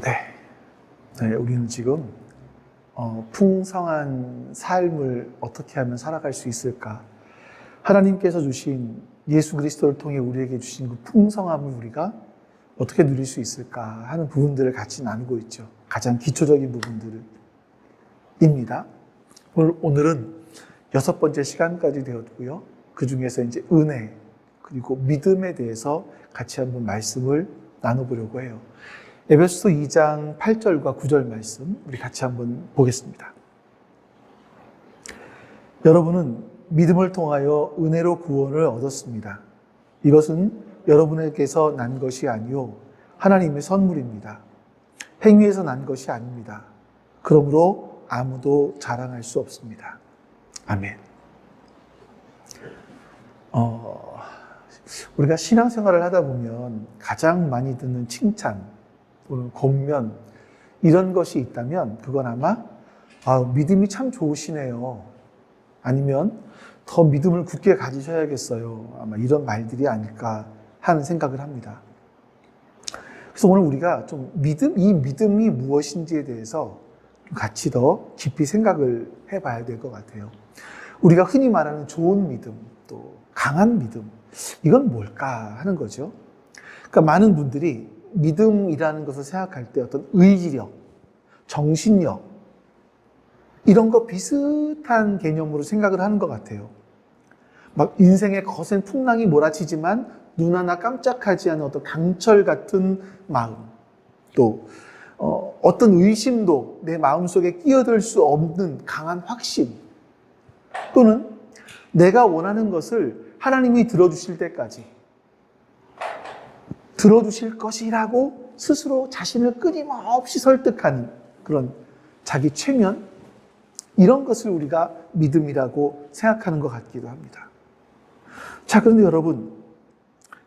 네. 네, 우리는 지금 풍성한 삶을 어떻게 하면 살아갈 수 있을까? 하나님께서 주신 예수 그리스도를 통해 우리에게 주신 그 풍성함을 우리가 어떻게 누릴 수 있을까 하는 부분들을 같이 나누고 있죠. 가장 기초적인 부분들입니다. 오늘은 6번째 시간까지 되었고요. 그 중에서 이제 은혜 그리고 믿음에 대해서 같이 한번 말씀을 나눠보려고 해요. 에베소서 2장 8절과 9절 말씀 우리 같이 한번 보겠습니다. 여러분은 믿음을 통하여 은혜로 구원을 얻었습니다. 이것은 여러분에게서 난 것이 아니요 하나님의 선물입니다. 행위에서 난 것이 아닙니다. 그러므로 아무도 자랑할 수 없습니다. 아멘. 우리가 신앙생활을 하다 보면 가장 많이 듣는 칭찬 또는 권면 이런 것이 있다면 그건 아마 믿음이 참 좋으시네요. 아니면 더 믿음을 굳게 가지셔야겠어요. 아마 이런 말들이 아닐까 하는 생각을 합니다. 그래서 오늘 우리가 좀 이 믿음이 무엇인지에 대해서 같이 더 깊이 생각을 해봐야 될 것 같아요. 우리가 흔히 말하는 좋은 믿음, 또 강한 믿음, 이건 뭘까 하는 거죠. 그러니까 많은 분들이 믿음이라는 것을 생각할 때 어떤 의지력, 정신력, 이런 거 비슷한 개념으로 생각을 하는 것 같아요. 막 인생의 거센 풍랑이 몰아치지만 눈 하나 깜짝하지 않은 어떤 강철 같은 마음, 또 어떤 의심도 내 마음속에 끼어들 수 없는 강한 확신, 또는 내가 원하는 것을 하나님이 들어주실 때까지 들어주실 것이라고 스스로 자신을 끊임없이 설득하는 그런 자기 최면, 이런 것을 우리가 믿음이라고 생각하는 것 같기도 합니다. 자, 그런데 여러분,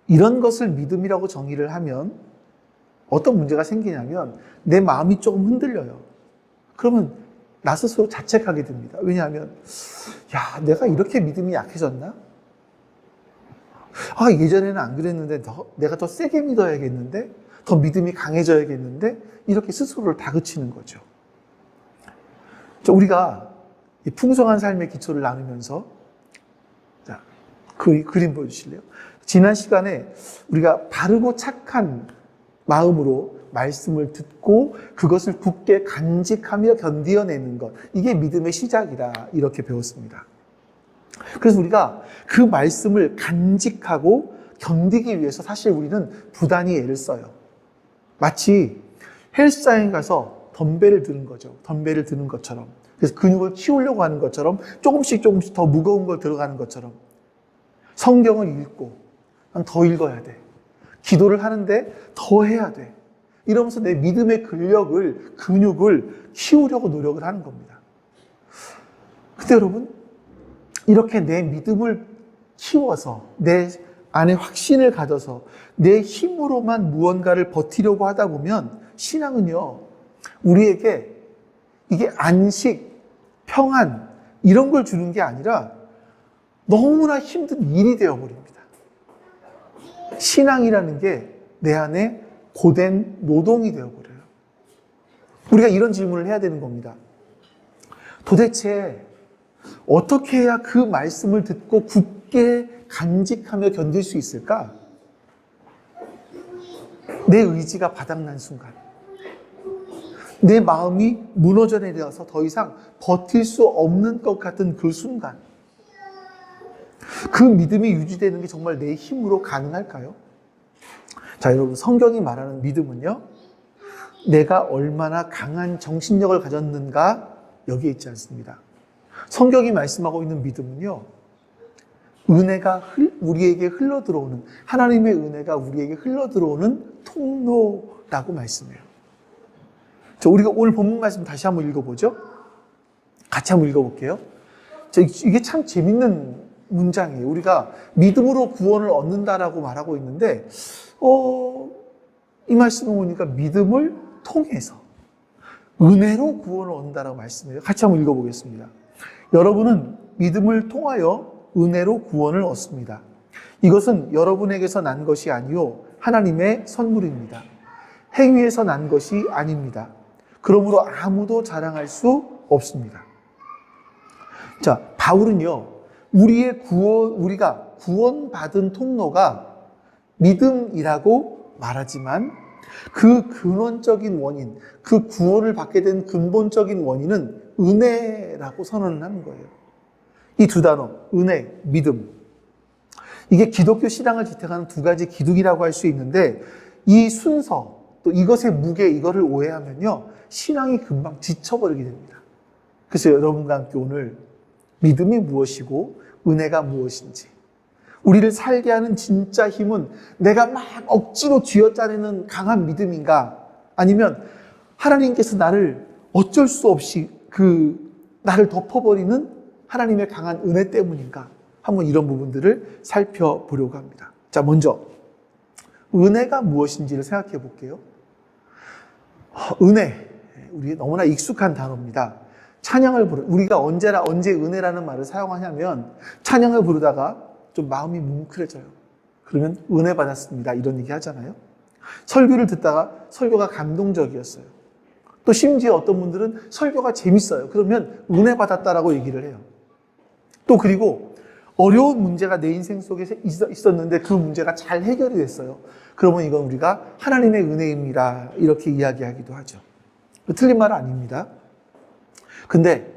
이런 것을 믿음이라고 정의를 하면 어떤 문제가 생기냐면 내 마음이 조금 흔들려요. 그러면 나 스스로 자책하게 됩니다. 왜냐하면 내가 이렇게 믿음이 약해졌나? 예전에는 안 그랬는데 내가 더 세게 믿어야겠는데, 더 믿음이 강해져야겠는데, 이렇게 스스로를 다그치는 거죠. 우리가 이 풍성한 삶의 기초를 나누면서 그 그림 보여주실래요? 지난 시간에 우리가 바르고 착한 마음으로 말씀을 듣고 그것을 굳게 간직하며 견디어내는 것, 이게 믿음의 시작이다, 이렇게 배웠습니다. 그래서 우리가 그 말씀을 간직하고 견디기 위해서 사실 우리는 부단히 애를 써요. 마치 헬스장에 가서 덤벨을 드는 거죠. 덤벨을 드는 것처럼. 그래서 근육을 키우려고 하는 것처럼 조금씩 더 무거운 걸 들어가는 것처럼 성경을 읽고 더 읽어야 돼. 기도를 하는데 더 해야 돼. 이러면서 내 믿음의 근육을 키우려고 노력을 하는 겁니다. 근데 여러분, 이렇게 내 믿음을 키워서 내 안에 확신을 가져서 내 힘으로만 무언가를 버티려고 하다 보면 신앙은요, 우리에게 이게 안식, 평안 이런 걸 주는 게 아니라 너무나 힘든 일이 되어버립니다. 신앙이라는 게 내 안에 고된 노동이 되어버려요. 우리가 이런 질문을 해야 되는 겁니다. 도대체 어떻게 해야 그 말씀을 듣고 굳게 간직하며 견딜 수 있을까? 내 의지가 바닥난 순간, 내 마음이 무너져 내려서 더 이상 버틸 수 없는 것 같은 그 순간, 그 믿음이 유지되는 게 정말 내 힘으로 가능할까요? 자, 여러분, 성경이 말하는 믿음은요, 내가 얼마나 강한 정신력을 가졌는가 여기에 있지 않습니다. 성경이 말씀하고 있는 믿음은요, 은혜가 우리에게 흘러들어오는, 하나님의 은혜가 우리에게 흘러들어오는 통로라고 말씀해요. 자, 우리가 오늘 본문 말씀 다시 한번 읽어보죠. 같이 한번 읽어볼게요. 자, 이게 참 재밌는 문장이에요. 우리가 믿음으로 구원을 얻는다라고 말하고 있는데, 이 말씀을 보니까 믿음을 통해서 은혜로 구원을 얻는다라고 말씀해요. 같이 한번 읽어보겠습니다. 여러분은 믿음을 통하여 은혜로 구원을 얻습니다. 이것은 여러분에게서 난 것이 아니요 하나님의 선물입니다. 행위에서 난 것이 아닙니다. 그러므로 아무도 자랑할 수 없습니다. 자, 바울은요, 우리가 구원받은 통로가 믿음이라고 말하지만 그 근원적인 원인, 그 구원을 받게 된 근본적인 원인은 은혜라고 선언을 하는 거예요. 이 두 단어, 은혜, 믿음. 이게 기독교 신앙을 지탱하는 두 가지 기둥이라고 할 수 있는데 이 순서, 또 이것의 무게, 이거를 오해하면요, 신앙이 금방 지쳐버리게 됩니다. 그래서 여러분과 함께 오늘 믿음이 무엇이고 은혜가 무엇인지, 우리를 살게 하는 진짜 힘은 내가 막 억지로 쥐어짜내는 강한 믿음인가, 아니면 하나님께서 나를 어쩔 수 없이 나를 덮어버리는 하나님의 강한 은혜 때문인가, 한번 이런 부분들을 살펴보려고 합니다. 자, 먼저 은혜가 무엇인지를 생각해 볼게요. 은혜, 우리 너무나 익숙한 단어입니다. 우리가 언제 은혜라는 말을 사용하냐면 찬양을 부르다가 좀 마음이 뭉클해져요. 그러면 은혜 받았습니다, 이런 얘기 하잖아요. 설교를 듣다가 설교가 감동적이었어요. 또 심지어 어떤 분들은 설교가 재밌어요. 그러면 은혜 받았다라고 얘기를 해요. 또 그리고 어려운 문제가 내 인생 속에 있었는데 그 문제가 잘 해결이 됐어요. 그러면 이건 우리가 하나님의 은혜입니다, 이렇게 이야기하기도 하죠. 틀린 말은 아닙니다. 근데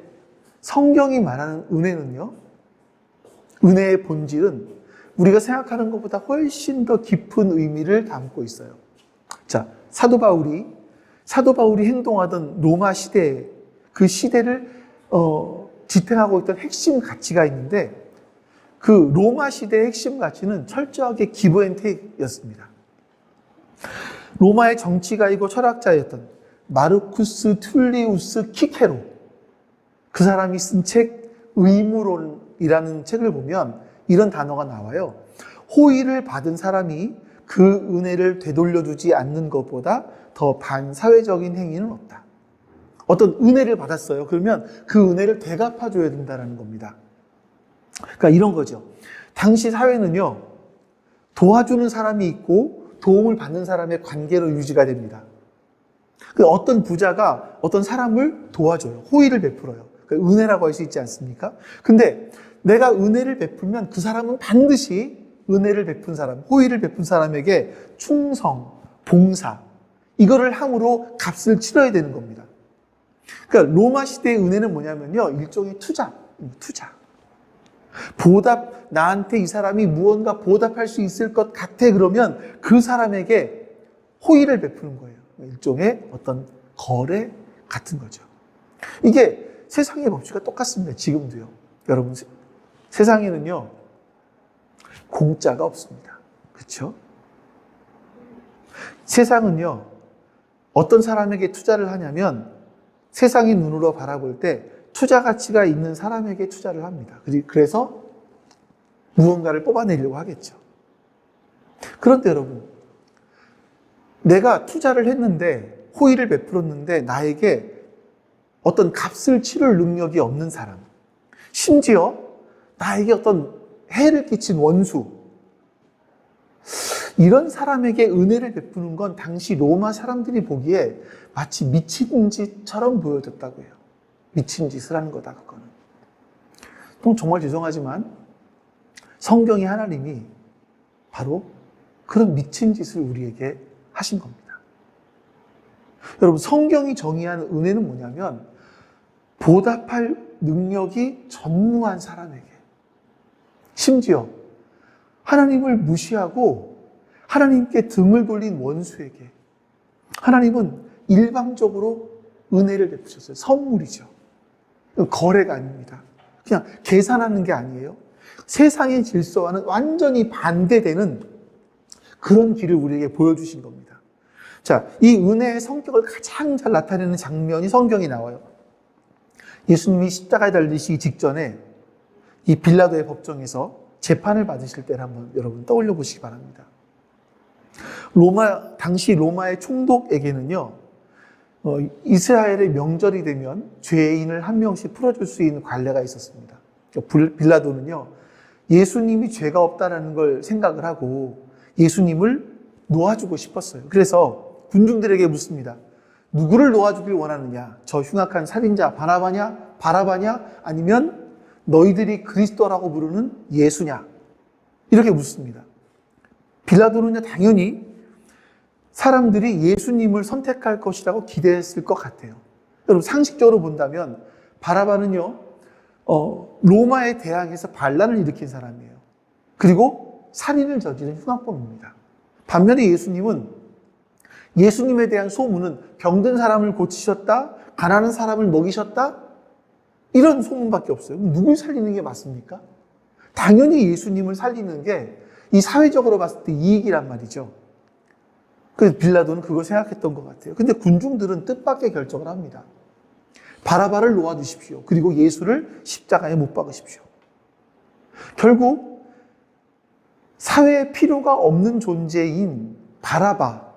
성경이 말하는 은혜는요, 은혜의 본질은 우리가 생각하는 것보다 훨씬 더 깊은 의미를 담고 있어요. 자, 사도 바울이 행동하던 로마 시대, 그 시대를 지탱하고 있던 핵심 가치가 있는데, 그 로마 시대의 핵심 가치는 철저하게 기브 앤 테이크였습니다. 로마의 정치가이고 철학자였던 마르쿠스 툴리우스 키케로, 그 사람이 쓴 책 의무론이라는 책을 보면 이런 단어가 나와요. 호의를 받은 사람이 그 은혜를 되돌려주지 않는 것보다 더 반사회적인 행위는 없다. 어떤 은혜를 받았어요. 그러면 그 은혜를 되갚아줘야 된다는 겁니다. 그러니까 이런 거죠. 당시 사회는요, 도와주는 사람이 있고 도움을 받는 사람의 관계로 유지가 됩니다. 어떤 부자가 어떤 사람을 도와줘요. 호의를 베풀어요. 은혜라고 할 수 있지 않습니까? 근데 내가 은혜를 베풀면 그 사람은 반드시 은혜를 베푼 사람, 호의를 베푼 사람에게 충성, 봉사, 이거를 함으로 값을 치러야 되는 겁니다. 그러니까 로마 시대의 은혜는 뭐냐면요, 일종의 투자. 나한테 이 사람이 무언가 보답할 수 있을 것 같아, 그러면 그 사람에게 호의를 베푸는 거예요. 일종의 어떤 거래 같은 거죠. 이게 세상의 법칙과 똑같습니다. 지금도요. 여러분, 세상에는요, 공짜가 없습니다. 그렇죠? 세상은요, 어떤 사람에게 투자를 하냐면 세상의 눈으로 바라볼 때 투자 가치가 있는 사람에게 투자를 합니다. 그래서 무언가를 뽑아내려고 하겠죠. 그런데 여러분, 내가 투자를 했는데, 호의를 베풀었는데 나에게 어떤 값을 치를 능력이 없는 사람, 심지어 나에게 어떤 해를 끼친 원수, 이런 사람에게 은혜를 베푸는 건 당시 로마 사람들이 보기에 마치 미친 짓처럼 보여졌다고 해요. 미친 짓을 하는 거다, 그거는. 정말 죄송하지만 성경의 하나님이 바로 그런 미친 짓을 우리에게 하신 겁니다. 여러분, 성경이 정의하는 은혜는 뭐냐면 보답할 능력이 전무한 사람에게, 심지어 하나님을 무시하고 하나님께 등을 돌린 원수에게 하나님은 일방적으로 은혜를 베푸셨어요. 선물이죠. 거래가 아닙니다. 그냥 계산하는 게 아니에요. 세상의 질서와는 완전히 반대되는 그런 길을 우리에게 보여주신 겁니다. 자, 이 은혜의 성격을 가장 잘 나타내는 장면이 성경에 나와요. 예수님이 십자가에 달리시기 직전에 이 빌라도의 법정에서 재판을 받으실 때를 한번 여러분 떠올려 보시기 바랍니다. 당시 로마의 총독에게는요, 이스라엘의 명절이 되면 죄인을 한 명씩 풀어줄 수 있는 관례가 있었습니다. 빌라도는요, 예수님이 죄가 없다라는 걸 생각을 하고 예수님을 놓아주고 싶었어요. 그래서 군중들에게 묻습니다. 누구를 놓아주길 원하느냐? 저 흉악한 살인자 바라바냐? 아니면 너희들이 그리스도라고 부르는 예수냐? 이렇게 묻습니다. 빌라도는요, 당연히 사람들이 예수님을 선택할 것이라고 기대했을 것 같아요. 여러분, 상식적으로 본다면 바라바는요, 로마에 대항해서 반란을 일으킨 사람이에요. 그리고 살인을 저지른 흉악범입니다. 반면에 예수님에 대한 소문은 병든 사람을 고치셨다, 가난한 사람을 먹이셨다, 이런 소문밖에 없어요. 그럼 누굴 살리는 게 맞습니까? 당연히 예수님을 살리는 게 이 사회적으로 봤을 때 이익이란 말이죠. 그래서 빌라도는 그걸 생각했던 것 같아요. 근데 군중들은 뜻밖의 결정을 합니다. 바라바를 놓아주십시오. 그리고 예수를 십자가에 못 박으십시오. 결국 사회에 필요가 없는 존재인 바라바,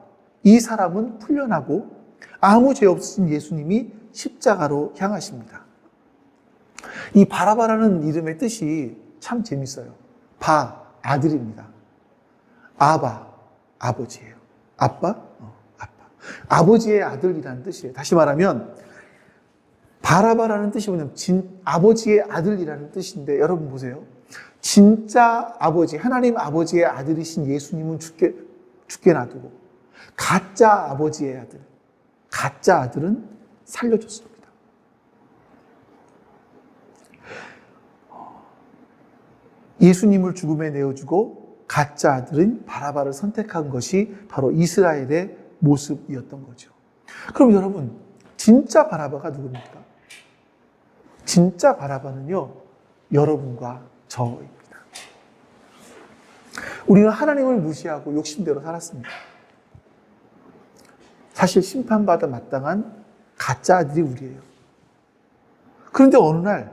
이 사람은 풀려나고 아무 죄 없으신 예수님이 십자가로 향하십니다. 이 바라바라는 이름의 뜻이 참 재밌어요. 아들입니다. 아버지예요. 아빠? 아빠. 아버지의 아들이라는 뜻이에요. 다시 말하면 바라바라는 뜻이 뭐냐면 아버지의 아들이라는 뜻인데, 여러분 보세요. 진짜 아버지, 하나님 아버지의 아들이신 예수님은 죽게 놔두고 가짜 아버지의 아들, 가짜 아들은 살려줬습니다. 예수님을 죽음에 내어주고 가짜 아들인 바라바를 선택한 것이 바로 이스라엘의 모습이었던 거죠. 그럼 여러분, 진짜 바라바가 누굽니까? 진짜 바라바는요, 여러분과 저입니다. 우리는 하나님을 무시하고 욕심대로 살았습니다. 사실 심판받아 마땅한 가짜 아들이 우리예요. 그런데 어느 날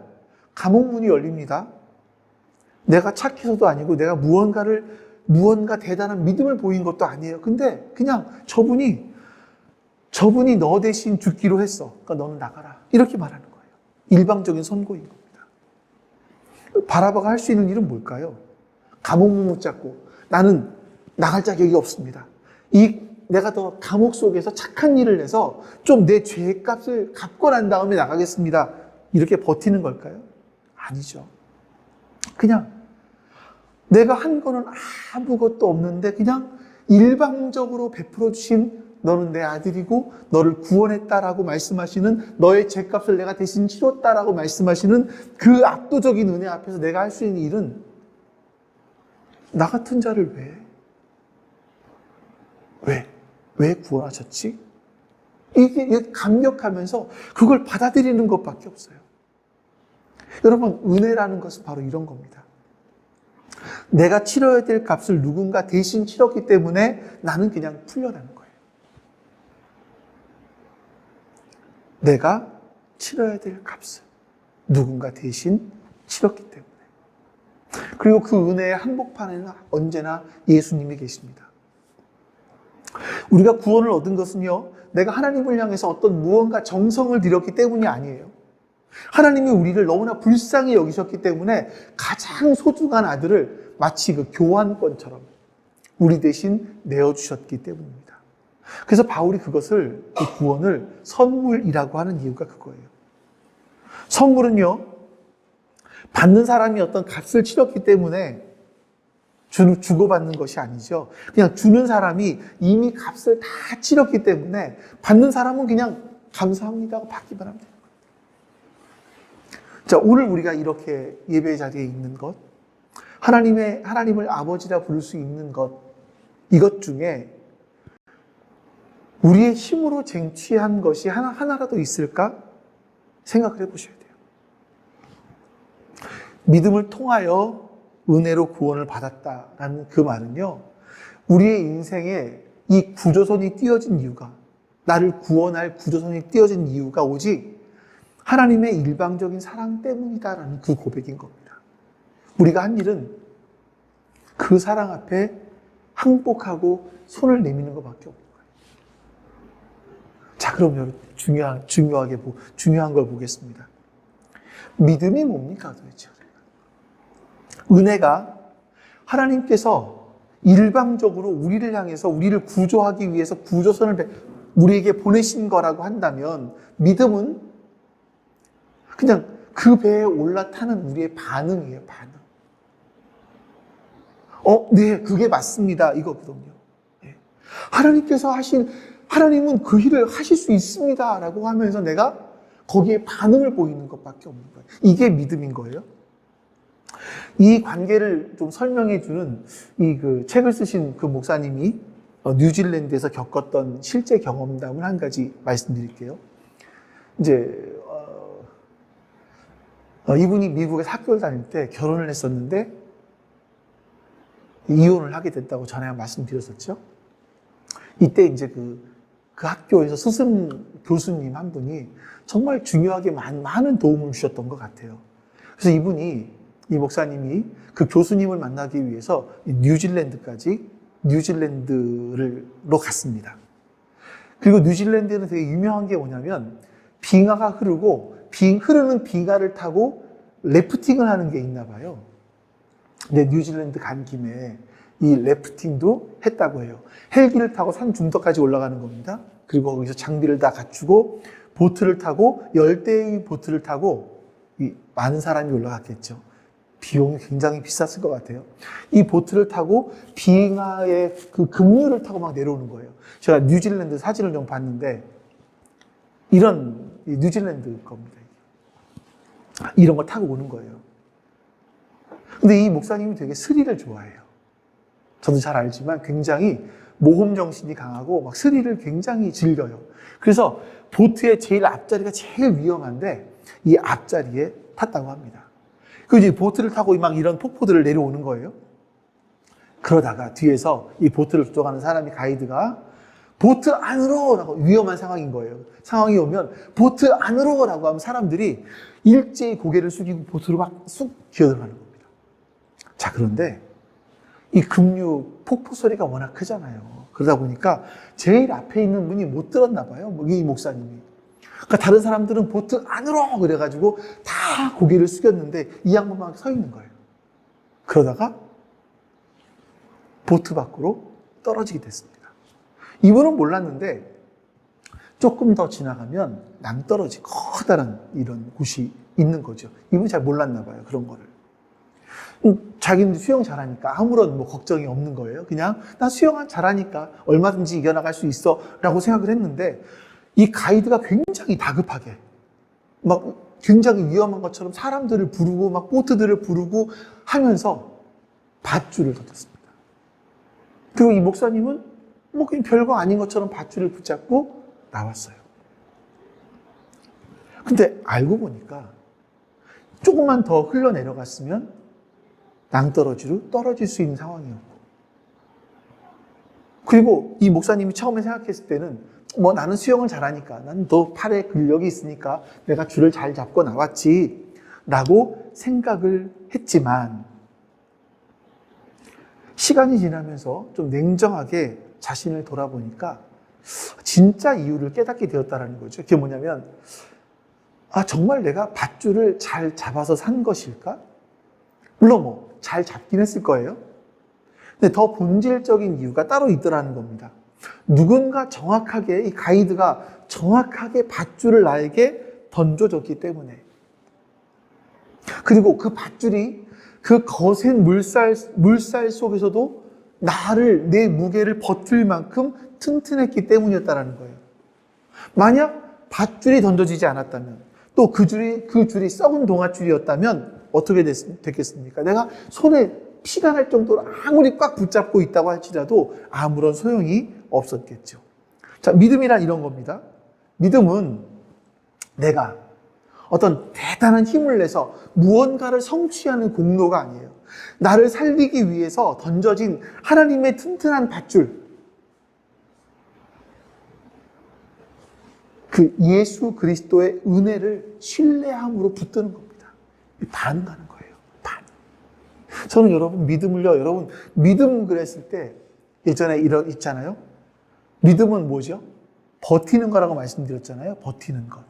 감옥문이 열립니다. 내가 착해서도 아니고 내가 무언가 대단한 믿음을 보인 것도 아니에요. 근데 그냥 저분이 너 대신 죽기로 했어. 그러니까 너는 나가라. 이렇게 말하는 거예요. 일방적인 선고인 겁니다. 바라바가 할 수 있는 일은 뭘까요? 감옥문 붙잡고 나는 나갈 자격이 없습니다. 내가 더 감옥 속에서 착한 일을 해서 좀 내 죄값을 갚고 난 다음에 나가겠습니다. 이렇게 버티는 걸까요? 아니죠. 그냥 내가 한 거는 아무것도 없는데 그냥 일방적으로 베풀어 주신 너는 내 아들이고 너를 구원했다라고 말씀하시는, 너의 죄값을 내가 대신 치렀다라고 말씀하시는 그 압도적인 은혜 앞에서 내가 할 수 있는 일은 나 같은 자를 왜 구원하셨지? 이게 감격하면서 그걸 받아들이는 것밖에 없어요. 여러분, 은혜라는 것은 바로 이런 겁니다. 내가 치러야 될 값을 누군가 대신 치렀기 때문에 나는 그냥 풀려나는 거예요. 내가 치러야 될 값을 누군가 대신 치렀기 때문에. 그리고 그 은혜의 한복판에는 언제나 예수님이 계십니다. 우리가 구원을 얻은 것은요, 내가 하나님을 향해서 어떤 무언가 정성을 들였기 때문이 아니에요. 하나님이 우리를 너무나 불쌍히 여기셨기 때문에 가장 소중한 아들을 마치 그 교환권처럼 우리 대신 내어주셨기 때문입니다. 그래서 바울이 그 구원을 선물이라고 하는 이유가 그거예요. 선물은요, 받는 사람이 어떤 값을 치렀기 때문에 주고받는 것이 아니죠. 그냥 주는 사람이 이미 값을 다 치렀기 때문에 받는 사람은 그냥 감사합니다 하고 받기만 하면 돼요. 자, 오늘 우리가 이렇게 예배 자리에 있는 것, 하나님을 아버지라 부를 수 있는 것, 이것 중에 우리의 힘으로 쟁취한 것이 하나라도 있을까? 생각을 해보셔야 돼요. 믿음을 통하여 은혜로 구원을 받았다라는 그 말은요, 우리의 인생에 이 구조선이 띄어진 이유가, 나를 구원할 구조선이 띄어진 이유가 오직 하나님의 일방적인 사랑 때문이다라는 그 고백인 겁니다. 우리가 한 일은 그 사랑 앞에 항복하고 손을 내미는 것밖에 없는 거예요. 자, 그럼 여러분, 중요한 걸 보겠습니다. 믿음이 뭡니까 도대체? 은혜가 하나님께서 일방적으로 우리를 향해서 우리를 구조하기 위해서 구조선을 우리에게 보내신 거라고 한다면 믿음은 그냥 그 배에 올라타는 우리의 반응이에요, 반응. 네, 그게 맞습니다. 이거거든요. 하나님께서 하나님은 그 일을 하실 수 있습니다. 라고 하면서 내가 거기에 반응을 보이는 것밖에 없는 거예요. 이게 믿음인 거예요. 이 관계를 좀 설명해 주는 그 책을 쓰신 그 목사님이 뉴질랜드에서 겪었던 실제 경험담을 한 가지 말씀드릴게요. 이제, 이분이 미국에서 학교를 다닐 때 결혼을 했었는데 이혼을 하게 됐다고 전에 말씀드렸었죠. 이때 이제 그 학교에서 스승 교수님 한 분이 정말 중요하게 많은 도움을 주셨던 것 같아요. 그래서 이 목사님이 그 교수님을 만나기 위해서 뉴질랜드로 갔습니다. 그리고 뉴질랜드는 되게 유명한 게 뭐냐면 빙하가 흐르고 흐르는 빙하를 타고 래프팅을 하는 게 있나 봐요. 근데 뉴질랜드 간 김에 이 래프팅도 했다고 해요. 헬기를 타고 산 중턱까지 올라가는 겁니다. 그리고 거기서 장비를 다 갖추고 보트를 타고 열대의 보트를 타고 많은 사람이 올라갔겠죠. 비용이 굉장히 비쌌을 것 같아요. 이 보트를 타고 빙하의 그 급류를 타고 막 내려오는 거예요. 제가 뉴질랜드 사진을 좀 봤는데 이런 뉴질랜드 겁니다. 이런 걸 타고 오는 거예요. 근데 이 목사님이 되게 스릴을 좋아해요. 저도 잘 알지만 굉장히 모험 정신이 강하고 막 스릴을 굉장히 즐겨요. 그래서 보트의 제일 앞자리가 제일 위험한데 이 앞자리에 탔다고 합니다. 그리고 이제 보트를 타고 막 이런 폭포들을 내려오는 거예요. 그러다가 뒤에서 이 보트를 조종하는 사람이 가이드가 보트 안으로! 라고 위험한 상황인 거예요. 상황이 오면 보트 안으로! 라고 하면 사람들이 일제히 고개를 숙이고 보트로 막 쑥 기어들어가는 겁니다. 자, 그런데 이 급류 폭포 소리가 워낙 크잖아요. 그러다 보니까 제일 앞에 있는 분이 못 들었나 봐요. 이 목사님이. 그러니까 다른 사람들은 보트 안으로! 그래가지고 다 고개를 숙였는데 이 양반만 서 있는 거예요. 그러다가 보트 밖으로 떨어지게 됐습니다. 이분은 몰랐는데 조금 더 지나가면 낭떠러지 커다란 이런 곳이 있는 거죠. 이분이 잘 몰랐나 봐요. 그런 거를. 자기는 수영 잘하니까 아무런 걱정이 없는 거예요. 그냥 나 수영 잘하니까 얼마든지 이겨나갈 수 있어 라고 생각을 했는데 이 가이드가 굉장히 다급하게 막 굉장히 위험한 것처럼 사람들을 부르고 막 보트들을 부르고 하면서 밧줄을 던졌습니다. 그리고 이 목사님은 그냥 별거 아닌 것처럼 밧줄을 붙잡고 나왔어요. 근데 알고 보니까 조금만 더 흘러내려갔으면 낭떠러지로 떨어질 수 있는 상황이었고, 그리고 이 목사님이 처음에 생각했을 때는 나는 수영을 잘하니까, 나는 더 팔에 근력이 있으니까 내가 줄을 잘 잡고 나왔지 라고 생각을 했지만 시간이 지나면서 좀 냉정하게 자신을 돌아보니까 진짜 이유를 깨닫게 되었다는 거죠. 그게 뭐냐면 정말 내가 밧줄을 잘 잡아서 산 것일까? 물론 잘 잡긴 했을 거예요. 근데 더 본질적인 이유가 따로 있더라는 겁니다. 누군가 정확하게, 이 가이드가 정확하게 밧줄을 나에게 던져줬기 때문에, 그리고 그 밧줄이 그 거센 물살 속에서도 내 무게를 버틸 만큼 튼튼했기 때문이었다는 거예요. 만약 밧줄이 던져지지 않았다면, 또 그 줄이 썩은 동아줄이었다면 어떻게 됐겠습니까? 내가 손에 피가 날 정도로 아무리 꽉 붙잡고 있다고 할지라도 아무런 소용이 없었겠죠. 자, 믿음이란 이런 겁니다. 믿음은 내가 어떤 대단한 힘을 내서 무언가를 성취하는 공로가 아니에요. 나를 살리기 위해서 던져진 하나님의 튼튼한 밧줄, 그 예수 그리스도의 은혜를 신뢰함으로 붙드는 겁니다. 반응하는 거예요. 저는 여러분 믿음 그랬을 때 예전에 있잖아요. 믿음은 뭐죠? 버티는 거라고 말씀드렸잖아요. 버티는 것.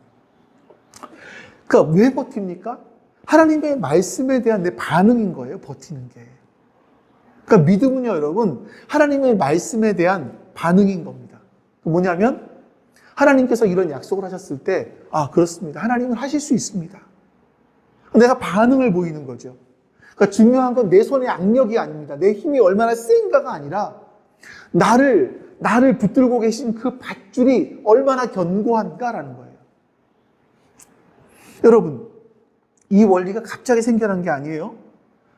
그러니까 왜 버팁니까? 하나님의 말씀에 대한 내 반응인 거예요. 버티는 게. 그러니까 믿음은요, 여러분, 하나님의 말씀에 대한 반응인 겁니다. 뭐냐면 하나님께서 이런 약속을 하셨을 때, 아, 그렇습니다. 하나님은 하실 수 있습니다. 내가 반응을 보이는 거죠. 그러니까 중요한 건 내 손의 악력이 아닙니다. 내 힘이 얼마나 센가가 아니라 나를 붙들고 계신 그 밧줄이 얼마나 견고한가라는 거예요. 여러분, 이 원리가 갑자기 생겨난 게 아니에요.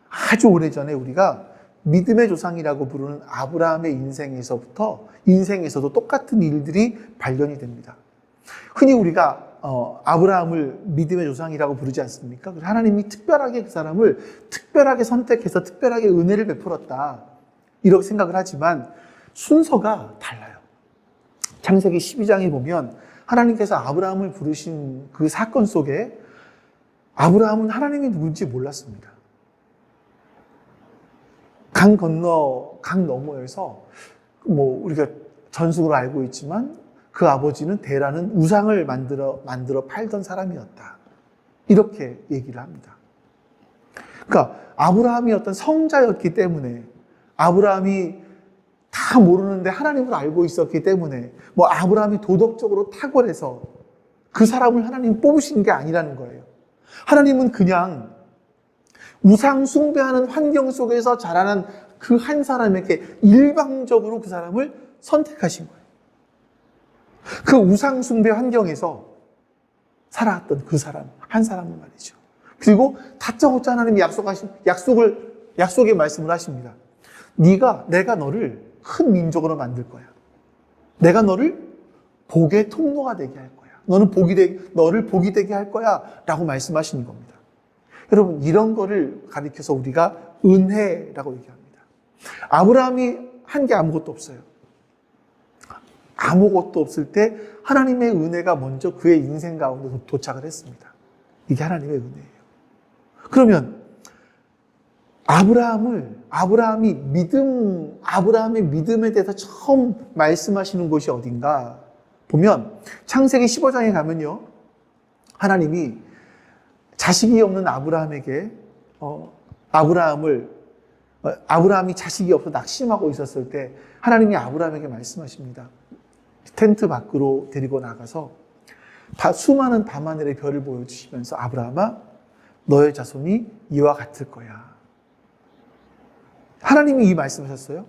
아주 오래전에 우리가 믿음의 조상이라고 부르는 아브라함의 인생에서도 똑같은 일들이 발견이 됩니다. 흔히 우리가 아브라함을 믿음의 조상이라고 부르지 않습니까? 하나님이 특별하게 그 사람을 특별하게 선택해서 특별하게 은혜를 베풀었다, 이렇게 생각을 하지만 순서가 달라요. 창세기 12장에 보면 하나님께서 아브라함을 부르신 그 사건 속에 아브라함은 하나님이 누군지 몰랐습니다. 강 너머에서 우리가 전승으로 알고 있지만 그 아버지는 데라는 우상을 만들어 팔던 사람이었다, 이렇게 얘기를 합니다. 그러니까 아브라함이 어떤 성자였기 때문에, 아브라함이 다 모르는데 하나님을 알고 있었기 때문에, 아브라함이 도덕적으로 탁월해서 그 사람을 하나님 뽑으신 게 아니라는 거예요. 하나님은 그냥 우상 숭배하는 환경 속에서 자라난 그 한 사람에게 일방적으로 그 사람을 선택하신 거예요. 그 우상 숭배 환경에서 살아왔던 그 사람, 한 사람을 말이죠. 그리고 다짜고짜 하나님이 약속의 말씀을 하십니다. 내가 너를 큰 민족으로 만들 거야. 내가 너를 복의 통로가 되게 할 거야. 너를 복이 되게 할 거야. 라고 말씀하시는 겁니다. 여러분, 이런 거를 가리켜서 우리가 은혜라고 얘기합니다. 아브라함이 한 게 아무것도 없어요. 아무것도 없을 때 하나님의 은혜가 먼저 그의 인생 가운데 도착을 했습니다. 이게 하나님의 은혜예요. 그러면 아브라함의 믿음에 대해서 처음 말씀하시는 곳이 어딘가 보면 창세기 15장에 가면요, 하나님이 자식이 없는 아브라함에게 아브라함이 자식이 없어 낙심하고 있었을 때 하나님이 아브라함에게 말씀하십니다. 텐트 밖으로 데리고 나가서 수많은 밤하늘의 별을 보여주시면서, 아브라함아, 너의 자손이 이와 같을 거야. 하나님이 이 말씀하셨어요.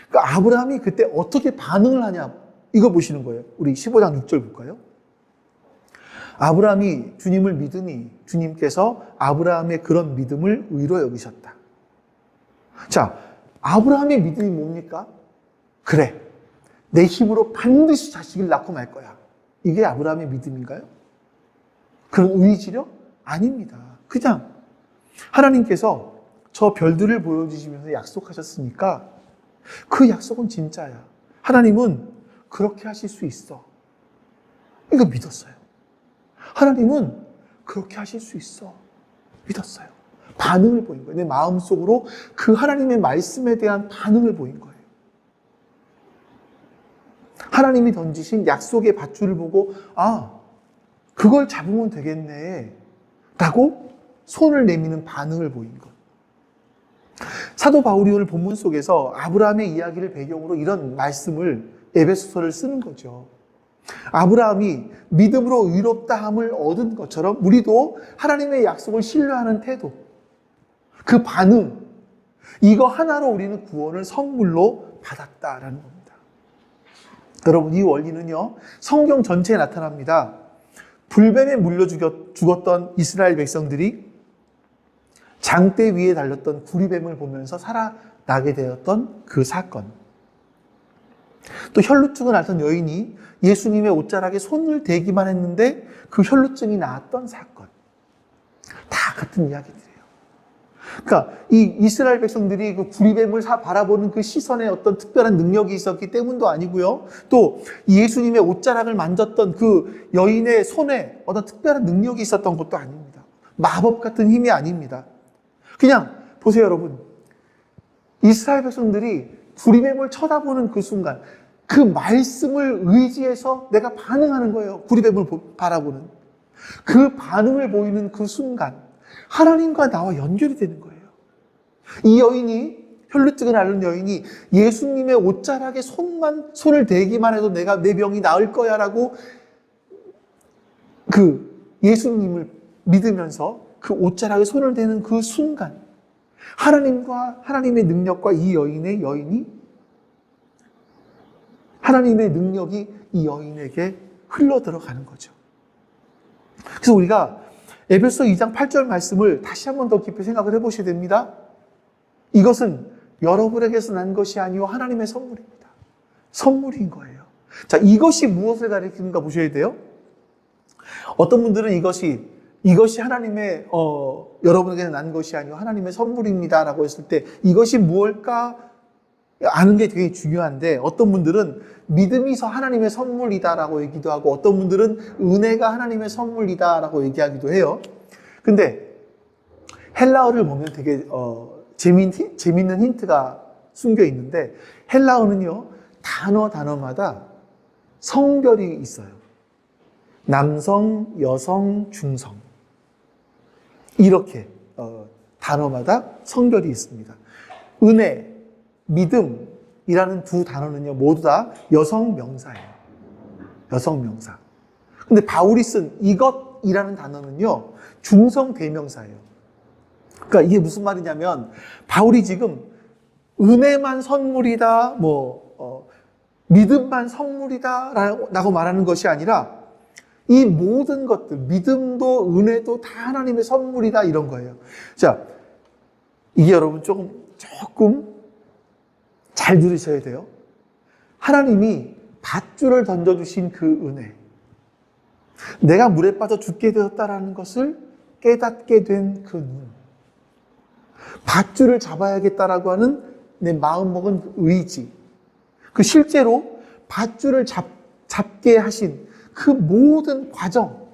그러니까 아브라함이 그때 어떻게 반응을 하냐, 이거 보시는 거예요. 우리 15장 6절 볼까요? 아브라함이 주님을 믿으니 주님께서 아브라함의 그런 믿음을 의로 여기셨다. 자, 아브라함의 믿음이 뭡니까? 그래, 내 힘으로 반드시 자식을 낳고 말 거야. 이게 아브라함의 믿음인가요? 그런 의지력? 아닙니다. 그냥 하나님께서 저 별들을 보여주시면서 약속하셨으니까 그 약속은 진짜야. 하나님은 그렇게 하실 수 있어. 이거 믿었어요. 하나님은 그렇게 하실 수 있어. 믿었어요. 반응을 보인 거예요. 내 마음속으로 그 하나님의 말씀에 대한 반응을 보인 거예요. 하나님이 던지신 약속의 밧줄을 보고, 아, 그걸 잡으면 되겠네 라고 손을 내미는 반응을 보인 것. 사도 바울이 오늘 본문 속에서 아브라함의 이야기를 배경으로 이런 말씀을, 에베소서를 쓰는 거죠. 아브라함이 믿음으로 의롭다함을 얻은 것처럼 우리도 하나님의 약속을 신뢰하는 태도, 그 반응, 이거 하나로 우리는 구원을 선물로 받았다라는 겁니다. 여러분, 이 원리는요, 성경 전체에 나타납니다. 불뱀에 물려 죽었던 이스라엘 백성들이 장대 위에 달렸던 구리뱀을 보면서 살아나게 되었던 그 사건, 또 혈루증을 앓던 여인이 예수님의 옷자락에 손을 대기만 했는데 그 혈루증이 나았던 사건, 다 같은 이야기들이에요. 그러니까 이 이스라엘 백성들이 그 구리뱀을 바라보는 그 시선에 어떤 특별한 능력이 있었기 때문도 아니고요, 또 예수님의 옷자락을 만졌던 그 여인의 손에 어떤 특별한 능력이 있었던 것도 아닙니다. 마법 같은 힘이 아닙니다. 그냥 보세요, 여러분. 이스라엘 백성들이 구리뱀을 쳐다보는 그 순간, 그 말씀을 의지해서 내가 반응하는 거예요. 구리뱀을 바라보는 그 반응을 보이는 그 순간 하나님과 나와 연결이 되는 거예요. 이 여인이 혈루증을 앓는 여인이 예수님의 옷자락에 손을 대기만 해도 내 병이 나을 거야 라고 그 예수님을 믿으면서 그 옷자락에 손을 대는 그 순간 하나님의 능력과 여인이 하나님의 능력이 이 여인에게 흘러 들어가는 거죠. 그래서 우리가 에베소 2장 8절 말씀을 다시 한 번 더 깊이 생각을 해보셔야 됩니다. 이것은 여러분에게서 난 것이 아니요 하나님의 선물입니다. 선물인 거예요. 자, 이것이 무엇을 가리키는가 보셔야 돼요. 어떤 분들은 이것이 하나님의 여러분에게 난 것이 아니요 하나님의 선물입니다라고 했을 때 이것이 무엇일까 아는 게 되게 중요한데, 어떤 분들은 믿음이서 하나님의 선물이다라고 얘기도 하고 어떤 분들은 은혜가 하나님의 선물이다라고 얘기하기도 해요. 근데 헬라어를 보면 되게 재미있는 힌트가 숨겨 있는데, 헬라어는요 단어마다 성별이 있어요. 남성, 여성, 중성 이렇게 단어마다 성별이 있습니다. 은혜, 믿음이라는 두 단어는요 모두 다 여성 명사예요. 여성 명사. 근데 바울이 쓴 이것이라는 단어는요 중성 대명사예요. 그러니까 이게 무슨 말이냐면, 바울이 지금 은혜만 선물이다, 믿음만 선물이다 라고 말하는 것이 아니라 이 모든 것들, 믿음도 은혜도 다 하나님의 선물이다 이런 거예요. 자, 이게 여러분 조금 잘 들으셔야 돼요. 하나님이 밧줄을 던져주신 그 은혜, 내가 물에 빠져 죽게 되었다라는 것을 깨닫게 된 그 눈, 밧줄을 잡아야겠다라고 하는 내 마음먹은 그 의지, 그 실제로 밧줄을 잡게 하신 그 모든 과정,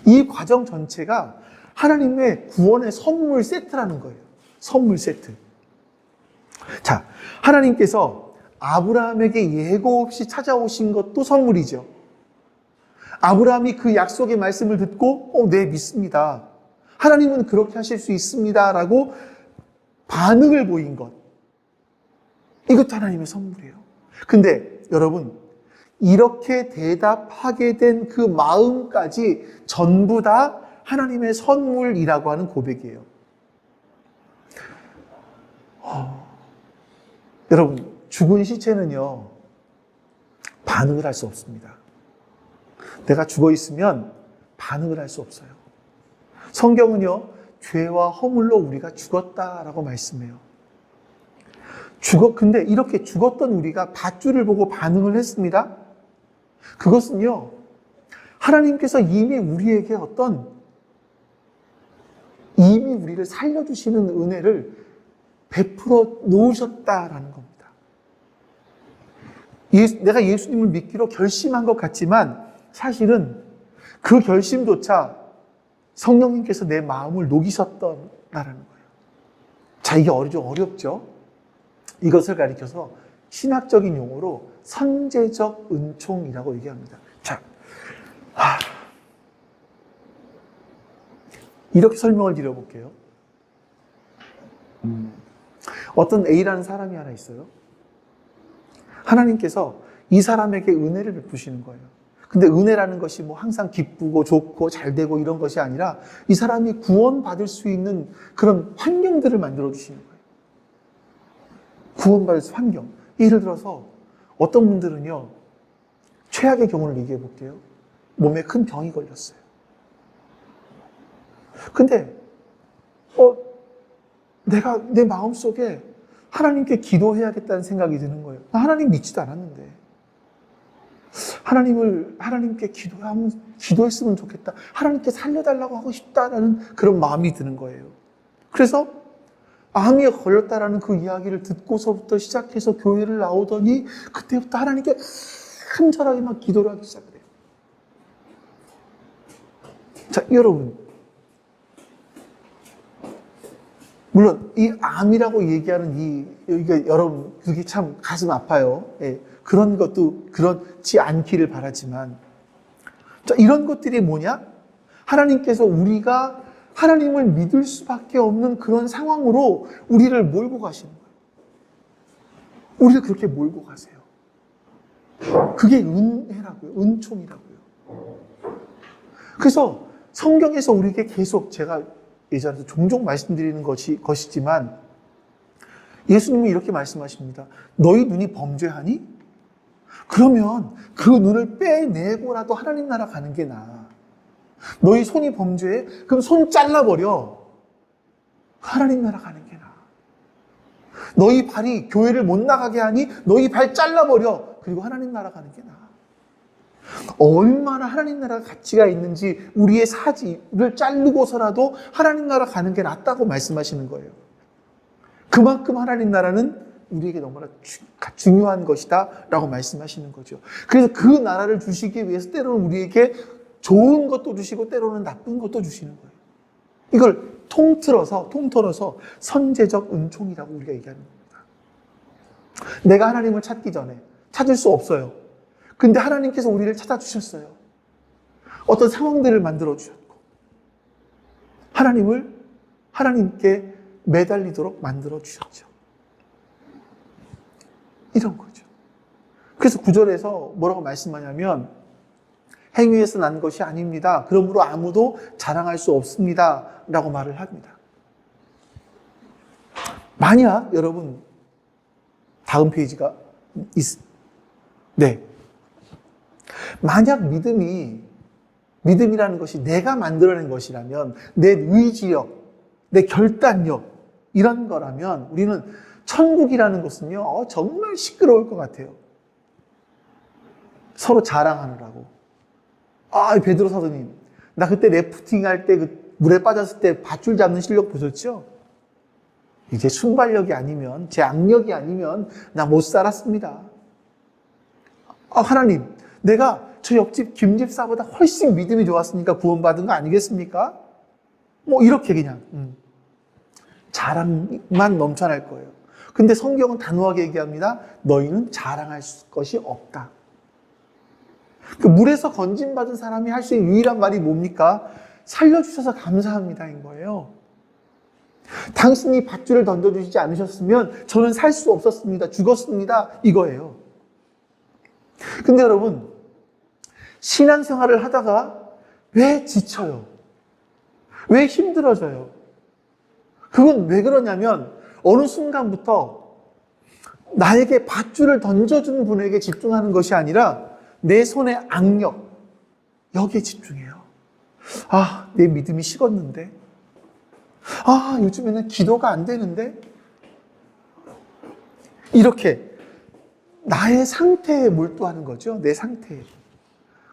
이 과정 전체가 하나님의 구원의 선물 세트라는 거예요. 선물 세트. 자, 하나님께서 아브라함에게 예고 없이 찾아오신 것도 선물이죠. 아브라함이 그 약속의 말씀을 듣고 네, 믿습니다. 하나님은 그렇게 하실 수 있습니다 라고 반응을 보인 것, 이것도 하나님의 선물이에요. 근데 여러분, 이렇게 대답하게 된 그 마음까지 전부 다 하나님의 선물이라고 하는 고백이에요. 여러분, 죽은 시체는요 반응을 할 수 없습니다. 내가 죽어 있으면 반응을 할 수 없어요. 성경은요 죄와 허물로 우리가 죽었다라고 말씀해요. 근데 이렇게 죽었던 우리가 밧줄을 보고 반응을 했습니다. 그것은요 하나님께서 이미 우리에게 이미 우리를 살려주시는 은혜를 베풀어 놓으셨다라는 겁니다. 내가 예수님을 믿기로 결심한 것 같지만 사실은 그 결심조차 성령님께서 내 마음을 녹이셨다라는 거예요. 자, 이게 좀 어렵죠? 이것을 가리켜서 신학적인 용어로 선제적 은총이라고 얘기합니다. 자, 이렇게 설명을 드려볼게요. 어떤 A라는 사람이 하나 있어요. 하나님께서 이 사람에게 은혜를 베푸시는 거예요. 근데 은혜라는 것이 항상 기쁘고 좋고 잘 되고 이런 것이 아니라 이 사람이 구원받을 수 있는 그런 환경들을 만들어 주시는 거예요. 구원받을 수 있는 환경. 예를 들어서 어떤 분들은요, 최악의 경우를 얘기해 볼게요. 몸에 큰 병이 걸렸어요. 근데 내가 내 마음속에 하나님께 기도해야겠다는 생각이 드는 거예요. 나 하나님 믿지도 않았는데 하나님께 기도했으면 좋겠다. 하나님께 살려달라고 하고 싶다라는 그런 마음이 드는 거예요. 그래서 암이 걸렸다라는 그 이야기를 듣고서부터 시작해서 교회를 나오더니 그때부터 하나님께 간절하게 막 기도를 하기 시작해요. 자, 여러분, 물론 이 암이라고 얘기하는 이게 여러분 그게 참 가슴 아파요. 예, 그런 것도 그렇지 않기를 바라지만, 자, 이런 것들이 뭐냐? 하나님께서 우리가 하나님을 믿을 수밖에 없는 그런 상황으로 우리를 몰고 가시는 거예요. 우리를 그렇게 몰고 가세요. 그게 은혜라고요. 은총이라고요. 그래서 성경에서 우리에게 계속 제가 예전에 종종 말씀드리는 것이지만 예수님이 이렇게 말씀하십니다. 너희 눈이 범죄하니? 그러면 그 눈을 빼내고라도 하나님 나라 가는 게 나아. 너희 손이 범죄해? 그럼 손 잘라버려. 하나님 나라 가는 게 나아. 너희 발이 교회를 못 나가게 하니? 너희 발 잘라버려. 그리고 하나님 나라 가는 게 나아. 얼마나 하나님 나라가 가치가 있는지 우리의 사지를 자르고서라도 하나님 나라 가는 게 낫다고 말씀하시는 거예요. 그만큼 하나님 나라는 우리에게 너무나 중요한 것이다 라고 말씀하시는 거죠. 그래서 그 나라를 주시기 위해서 때로는 우리에게 좋은 것도 주시고 때로는 나쁜 것도 주시는 거예요. 이걸 통틀어서 선제적 은총이라고 우리가 얘기하는 겁니다. 내가 하나님을 찾기 전에 찾을 수 없어요. 근데 하나님께서 우리를 찾아주셨어요. 어떤 상황들을 만들어주셨고 하나님께 매달리도록 만들어주셨죠. 이런 거죠. 그래서 9절에서 뭐라고 말씀하냐면 행위에서 난 것이 아닙니다. 그러므로 아무도 자랑할 수 없습니다. 라고 말을 합니다. 만약 여러분 다음 페이지가 네. 만약 믿음이라는 것이 내가 만들어낸 것이라면 내 의지력, 내 결단력 이런 거라면 우리는 천국이라는 것은요 정말 시끄러울 것 같아요. 서로 자랑하느라고. 베드로 사도님, 나 그때 래프팅 할 때 그 물에 빠졌을 때 밧줄 잡는 실력 보셨죠? 이제 순발력이 아니면, 제 악력이 아니면 나 못 살았습니다. 하나님, 내가 저 옆집 김집사보다 훨씬 믿음이 좋았으니까 구원받은 거 아니겠습니까? 뭐 이렇게 그냥 자랑만 넘쳐날 거예요. 근데 성경은 단호하게 얘기합니다. 너희는 자랑할 것이 없다. 그 물에서 건진받은 사람이 할 수 있는 유일한 말이 뭡니까? 살려주셔서 감사합니다인 거예요. 당신이 밧줄을 던져주시지 않으셨으면 저는 살 수 없었습니다. 죽었습니다. 이거예요. 근데 여러분, 신앙생활을 하다가 왜 지쳐요? 왜 힘들어져요? 그건 왜 그러냐면 어느 순간부터 나에게 밧줄을 던져준 분에게 집중하는 것이 아니라 내 손의 악력, 여기에 집중해요. 내 믿음이 식었는데? 요즘에는 기도가 안 되는데? 이렇게 나의 상태에 몰두하는 거죠. 내 상태에.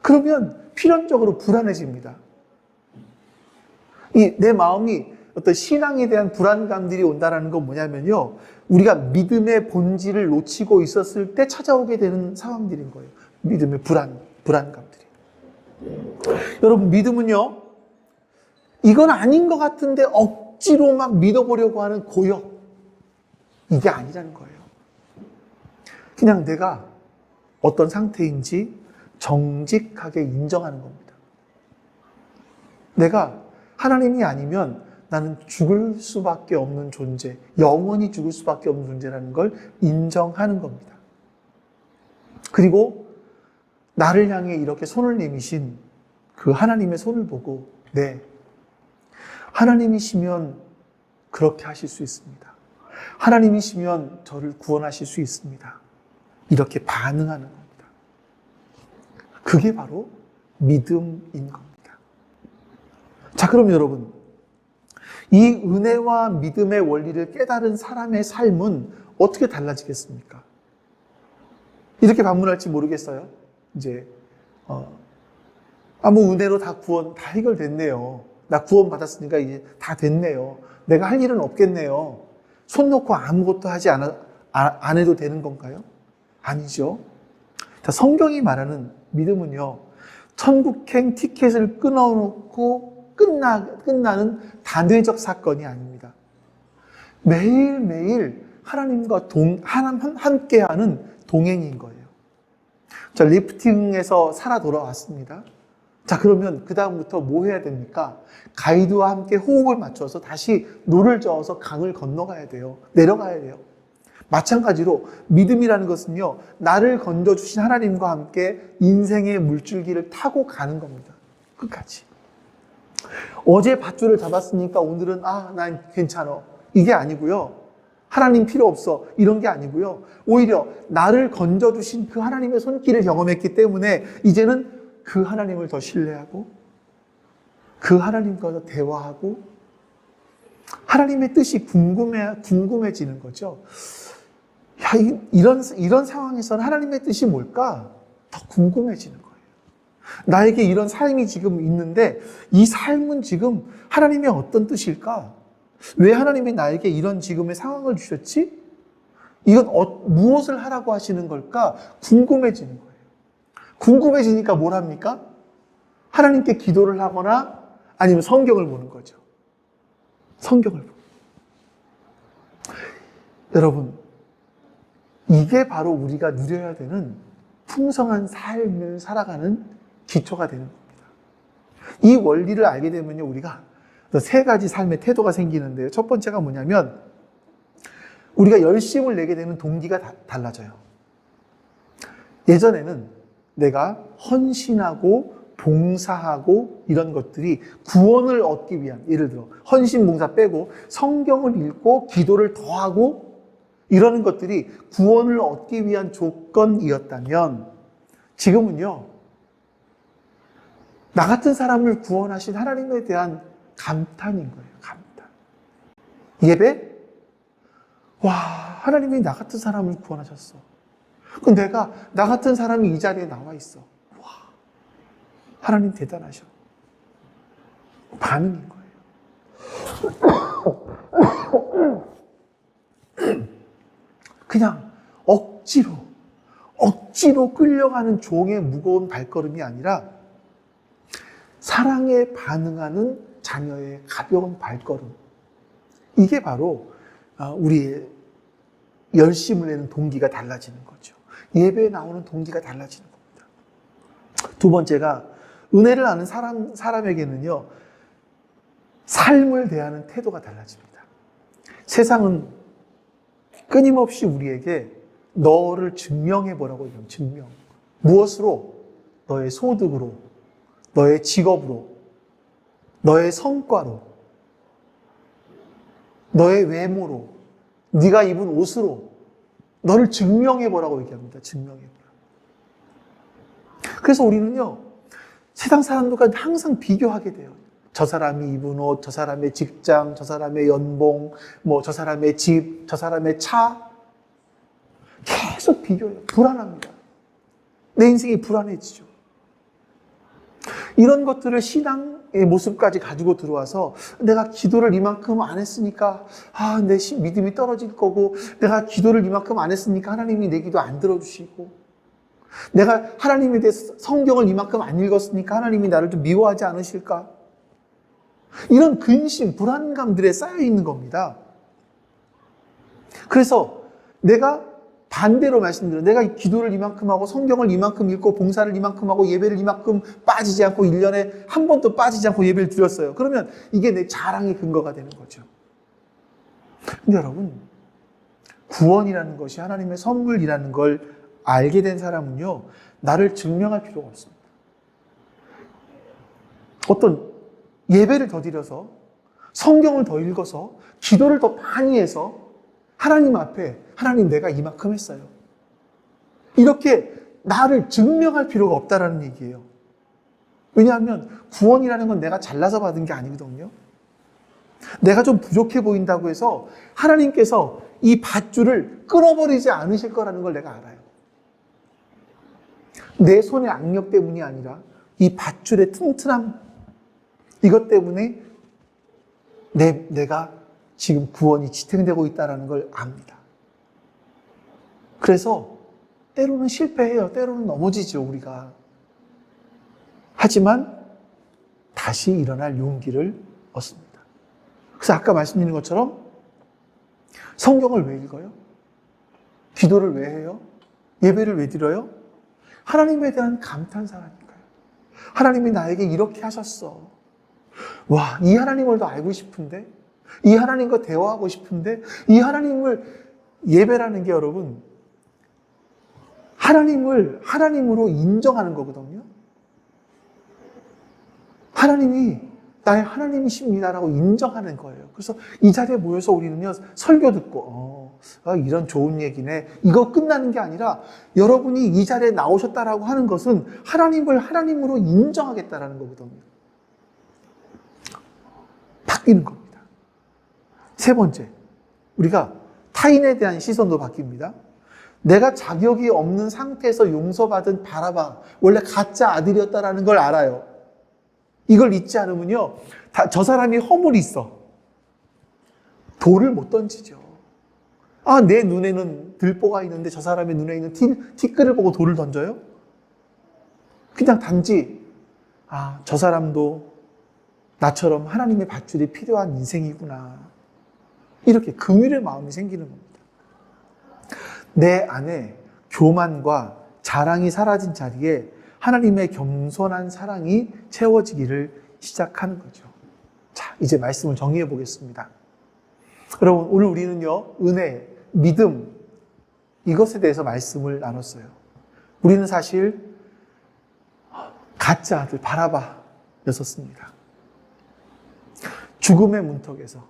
그러면 필연적으로 불안해집니다. 내 마음이 어떤 신앙에 대한 불안감들이 온다는 건 뭐냐면요. 우리가 믿음의 본질을 놓치고 있었을 때 찾아오게 되는 상황들인 거예요. 믿음의 불안감들이. 여러분, 믿음은요, 이건 아닌 것 같은데 억지로 막 믿어보려고 하는 고역. 이게 아니라는 거예요. 그냥 내가 어떤 상태인지 정직하게 인정하는 겁니다. 내가 하나님이 아니면 나는 죽을 수밖에 없는 존재, 영원히 죽을 수밖에 없는 존재라는 걸 인정하는 겁니다. 그리고 나를 향해 이렇게 손을 내미신 그 하나님의 손을 보고 네, 하나님이시면 그렇게 하실 수 있습니다. 하나님이시면 저를 구원하실 수 있습니다. 이렇게 반응하는 겁니다. 그게 바로 믿음인 겁니다. 자, 그럼 여러분, 이 은혜와 믿음의 원리를 깨달은 사람의 삶은 어떻게 달라지겠습니까? 이렇게 반문할지 모르겠어요. 이제 은혜로 다 해결됐네요. 나 구원 받았으니까 이제 다 됐네요. 내가 할 일은 없겠네요. 손 놓고 아무것도 하지 안 해도 되는 건가요? 아니죠. 자, 성경이 말하는 믿음은요, 천국행 티켓을 끊어놓고 끝나는 단회적 사건이 아닙니다. 매일매일 하나님과 함께하는 동행인 거예요. 자, 리프팅에서 살아 돌아왔습니다. 자, 그러면 그 다음부터 뭐 해야 됩니까? 가이드와 함께 호흡을 맞춰서 다시 노를 저어서 강을 건너가야 돼요. 내려가야 돼요. 마찬가지로 믿음이라는 것은요, 나를 건져주신 하나님과 함께 인생의 물줄기를 타고 가는 겁니다. 끝까지. 어제 밧줄을 잡았으니까 오늘은 난 괜찮아. 이게 아니고요. 하나님 필요 없어. 이런 게 아니고요. 오히려 나를 건져주신 그 하나님의 손길을 경험했기 때문에 이제는 그 하나님을 더 신뢰하고 그 하나님과 더 대화하고 하나님의 뜻이 궁금해지는 거죠. 야, 이런 상황에서는 하나님의 뜻이 뭘까? 더 궁금해지는 거예요. 나에게 이런 삶이 지금 있는데 이 삶은 지금 하나님의 어떤 뜻일까? 왜 하나님이 나에게 이런 지금의 상황을 주셨지? 이건 무엇을 하라고 하시는 걸까? 궁금해지는 거예요. 궁금해지니까 뭘 합니까? 하나님께 기도를 하거나 아니면 성경을 보는 거죠. 성경을 보는. 여러분, 이게 바로 우리가 누려야 되는 풍성한 삶을 살아가는 기초가 되는 겁니다. 이 원리를 알게 되면요, 우리가 세 가지 삶의 태도가 생기는데요. 첫 번째가 뭐냐면 우리가 열심을 내게 되는 동기가 달라져요. 예전에는 내가 헌신하고 봉사하고 이런 것들이 구원을 얻기 위한, 예를 들어 헌신 봉사 빼고 성경을 읽고 기도를 더하고 이러는 것들이 구원을 얻기 위한 조건이었다면 지금은요, 나 같은 사람을 구원하신 하나님에 대한 감탄인 거예요. 감탄. 예배? 와, 하나님이 나 같은 사람을 구원하셨어. 그럼 나 같은 사람이 이 자리에 나와 있어. 와, 하나님 대단하셔. 반응인 거예요. 그냥 억지로 끌려가는 종의 무거운 발걸음이 아니라 사랑에 반응하는 자녀의 가벼운 발걸음. 이게 바로 우리의 열심을 내는 동기가 달라지는 거죠. 예배에 나오는 동기가 달라지는 겁니다. 두 번째가 은혜를 아는 사람에게는요, 삶을 대하는 태도가 달라집니다. 세상은 끊임없이 우리에게 너를 증명해보라고 얘기합니다. 증명. 무엇으로? 너의 소득으로, 너의 직업으로, 너의 성과로, 너의 외모로, 네가 입은 옷으로 너를 증명해보라고 얘기합니다. 증명해보라. 그래서 우리는요, 세상 사람들과 항상 비교하게 돼요. 저 사람이 입은 옷, 저 사람의 직장, 저 사람의 연봉, 저 사람의 집, 저 사람의 차. 계속 비교해요. 불안합니다. 내 인생이 불안해지죠. 이런 것들을 신앙의 모습까지 가지고 들어와서 내가 기도를 이만큼 안 했으니까 내 믿음이 떨어질 거고, 내가 기도를 이만큼 안 했으니까 하나님이 내 기도 안 들어주시고, 내가 하나님에 대해서 성경을 이만큼 안 읽었으니까 하나님이 나를 좀 미워하지 않으실까? 이런 근심, 불안감들에 쌓여 있는 겁니다. 그래서 내가 반대로 말씀드려요. 내가 기도를 이만큼 하고 성경을 이만큼 읽고 봉사를 이만큼 하고 예배를 이만큼 빠지지 않고 1년에 한 번도 빠지지 않고 예배를 드렸어요. 그러면 이게 내 자랑의 근거가 되는 거죠. 근데 여러분, 구원이라는 것이 하나님의 선물이라는 걸 알게 된 사람은요, 나를 증명할 필요가 없습니다. 어떤 예배를 더 드려서 성경을 더 읽어서 기도를 더 많이 해서 하나님 앞에 하나님 내가 이만큼 했어요. 이렇게 나를 증명할 필요가 없다라는 얘기예요. 왜냐하면 구원이라는 건 내가 잘나서 받은 게 아니거든요. 내가 좀 부족해 보인다고 해서 하나님께서 이 밧줄을 끊어버리지 않으실 거라는 걸 내가 알아요. 내 손의 악력 때문이 아니라 이 밧줄의 튼튼함, 이것 때문에 내가 지금 구원이 지탱되고 있다는 걸 압니다. 그래서 때로는 실패해요. 때로는 넘어지죠, 우리가. 하지만 다시 일어날 용기를 얻습니다. 그래서 아까 말씀드린 것처럼 성경을 왜 읽어요? 기도를 왜 해요? 예배를 왜 드려요? 하나님에 대한 감탄사라니까요. 하나님이 나에게 이렇게 하셨어. 와, 이 하나님을 더 알고 싶은데? 이 하나님과 대화하고 싶은데? 이 하나님을 예배라는 게 여러분, 하나님을 하나님으로 인정하는 거거든요. 하나님이 나의 하나님이십니다라고 인정하는 거예요. 그래서 이 자리에 모여서 우리는요, 설교 듣고, 이런 좋은 얘기네. 이거 끝나는 게 아니라 여러분이 이 자리에 나오셨다라고 하는 것은 하나님을 하나님으로 인정하겠다라는 거거든요. 바뀌는 겁니다. 세 번째, 우리가 타인에 대한 시선도 바뀝니다. 내가 자격이 없는 상태에서 용서받은 바라바, 원래 가짜 아들이었다라는 걸 알아요. 이걸 잊지 않으면요, 저 사람이 허물이 있어. 돌을 못 던지죠. 내 눈에는 들보가 있는데 저 사람의 눈에 있는 티끌을 보고 돌을 던져요? 그냥 단지, 저 사람도 나처럼 하나님의 밧줄이 필요한 인생이구나. 이렇게 긍휼의 마음이 생기는 겁니다. 내 안에 교만과 자랑이 사라진 자리에 하나님의 겸손한 사랑이 채워지기를 시작하는 거죠. 자, 이제 말씀을 정리해 보겠습니다. 여러분, 오늘 우리는요, 은혜, 믿음, 이것에 대해서 말씀을 나눴어요. 우리는 사실 가짜 아들 바라바였었습니다. 죽음의 문턱에서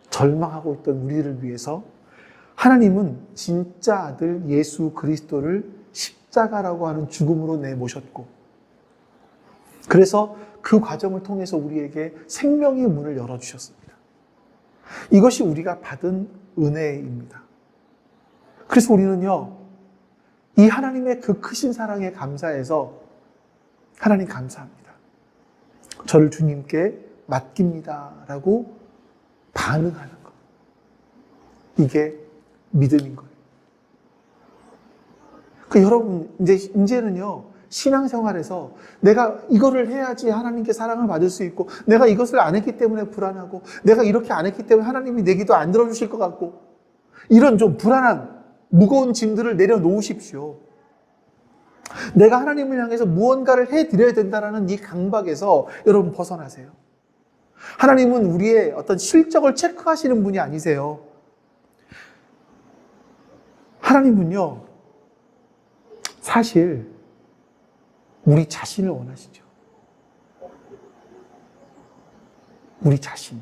절망하고 있던 우리를 위해서 하나님은 진짜 아들 예수 그리스도를 십자가라고 하는 죽음으로 내모셨고, 그래서 그 과정을 통해서 우리에게 생명의 문을 열어주셨습니다. 이것이 우리가 받은 은혜입니다. 그래서 우리는요, 이 하나님의 그 크신 사랑에 감사해서 하나님 감사합니다. 저를 주님께 맡깁니다 라고 반응하는 것. 이게 믿음인 거예요. 여러분, 이제는요, 신앙생활에서 내가 이거를 해야지 하나님께 사랑을 받을 수 있고, 내가 이것을 안 했기 때문에 불안하고, 내가 이렇게 안 했기 때문에 하나님이 내 기도 안 들어주실 것 같고, 이런 좀 불안한, 무거운 짐들을 내려놓으십시오. 내가 하나님을 향해서 무언가를 해드려야 된다는 이 강박에서 여러분 벗어나세요. 하나님은 우리의 어떤 실적을 체크하시는 분이 아니세요. 하나님은요, 사실 우리 자신을 원하시죠. 우리 자신.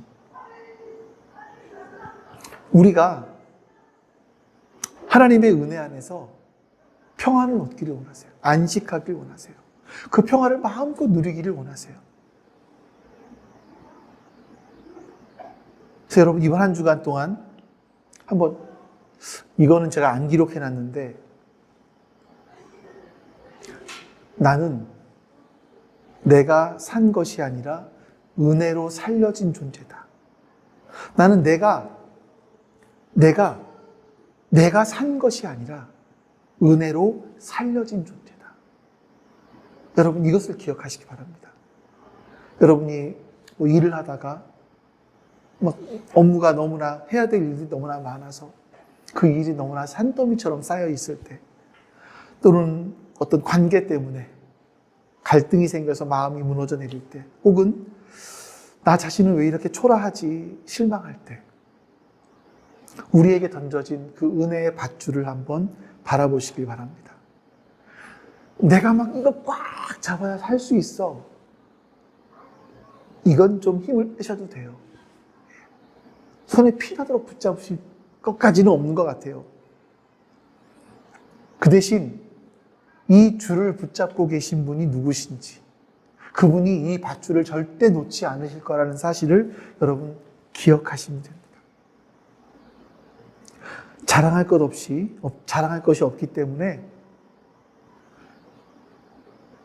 우리가 하나님의 은혜 안에서 평안을 얻기를 원하세요. 안식하길 원하세요. 그 평화를 마음껏 누리기를 원하세요. 그래서 여러분, 이번 한 주간 동안 한번, 이거는 제가 안 기록해놨는데, 나는 내가 산 것이 아니라 은혜로 살려진 존재다. 나는 내가 산 것이 아니라 은혜로 살려진 존재다. 여러분, 이것을 기억하시기 바랍니다. 여러분이 뭐 일을 하다가 막 업무가 너무나 해야 될 일이 너무나 많아서 그 일이 너무나 산더미처럼 쌓여 있을 때, 또는 어떤 관계 때문에 갈등이 생겨서 마음이 무너져 내릴 때, 혹은 나 자신은 왜 이렇게 초라하지 실망할 때, 우리에게 던져진 그 은혜의 밧줄을 한번 바라보시길 바랍니다. 내가 막 이거 꽉 잡아야 살 수 있어. 이건 좀 힘을 빼셔도 돼요. 손에 피나도록 붙잡으실 것까지는 없는 것 같아요. 그 대신 이 줄을 붙잡고 계신 분이 누구신지, 그분이 이 밧줄을 절대 놓지 않으실 거라는 사실을 여러분 기억하시면 됩니다. 자랑할 것이 없기 때문에,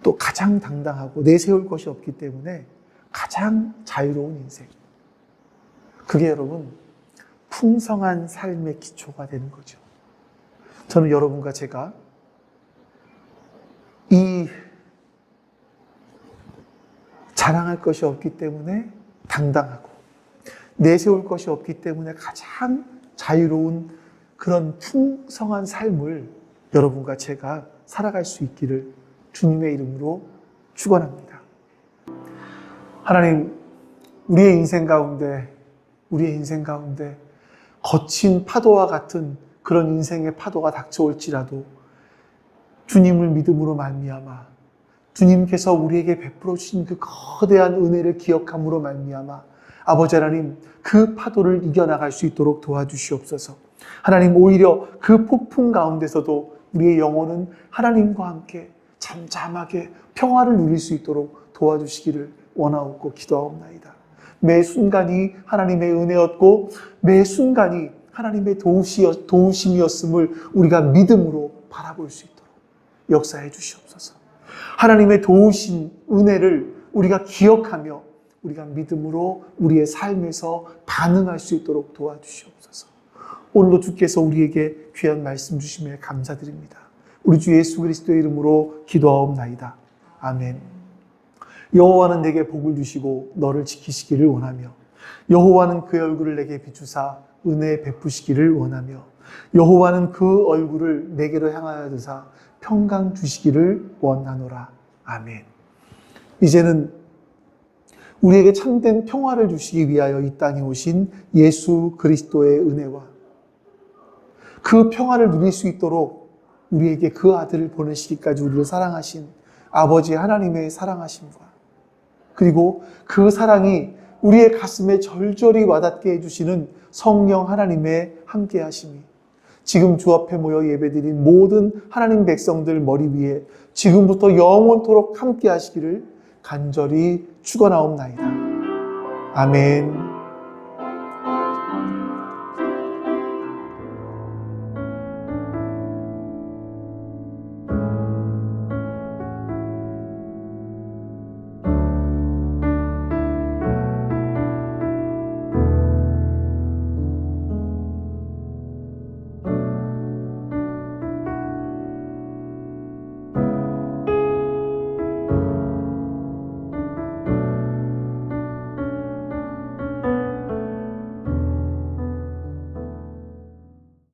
또 가장 당당하고 내세울 것이 없기 때문에 가장 자유로운 인생. 그게 여러분 풍성한 삶의 기초가 되는 거죠. 저는 여러분과 제가 이 자랑할 것이 없기 때문에 당당하고 내세울 것이 없기 때문에 가장 자유로운 그런 풍성한 삶을 여러분과 제가 살아갈 수 있기를 주님의 이름으로 축원합니다. 하나님, 우리의 인생 가운데 거친 파도와 같은 그런 인생의 파도가 닥쳐올지라도 주님을 믿음으로 말미암아 주님께서 우리에게 베풀어 주신 그 거대한 은혜를 기억함으로 말미암아 아버지 하나님, 그 파도를 이겨나갈 수 있도록 도와주시옵소서. 하나님, 오히려 그 폭풍 가운데서도 우리의 영혼은 하나님과 함께 잠잠하게 평화를 누릴 수 있도록 도와주시기를 원하옵고 기도하옵나이다. 매 순간이 하나님의 은혜였고 매 순간이 하나님의 도우심이었음을 우리가 믿음으로 바라볼 수 있도록 역사해 주시옵소서. 하나님의 도우신 은혜를 우리가 기억하며 우리가 믿음으로 우리의 삶에서 반응할 수 있도록 도와주시옵소서. 오늘도 주께서 우리에게 귀한 말씀 주심에 감사드립니다. 우리 주 예수 그리스도의 이름으로 기도하옵나이다. 아멘. 여호와는 내게 복을 주시고 너를 지키시기를 원하며 여호와는 그의 얼굴을 내게 비추사 은혜 베푸시기를 원하며 여호와는 그 얼굴을 내게로 향하여 드사 평강 주시기를 원하노라. 아멘. 이제는 우리에게 참된 평화를 주시기 위하여 이 땅에 오신 예수 그리스도의 은혜와 그 평화를 누릴 수 있도록 우리에게 그 아들을 보내시기까지 우리를 사랑하신 아버지 하나님의 사랑하심과 그리고 그 사랑이 우리의 가슴에 절절히 와닿게 해주시는 성령 하나님의 함께하심이 지금 주 앞에 모여 예배드린 모든 하나님 백성들 머리 위에 지금부터 영원토록 함께하시기를 간절히 축원하옵나이다. 아멘.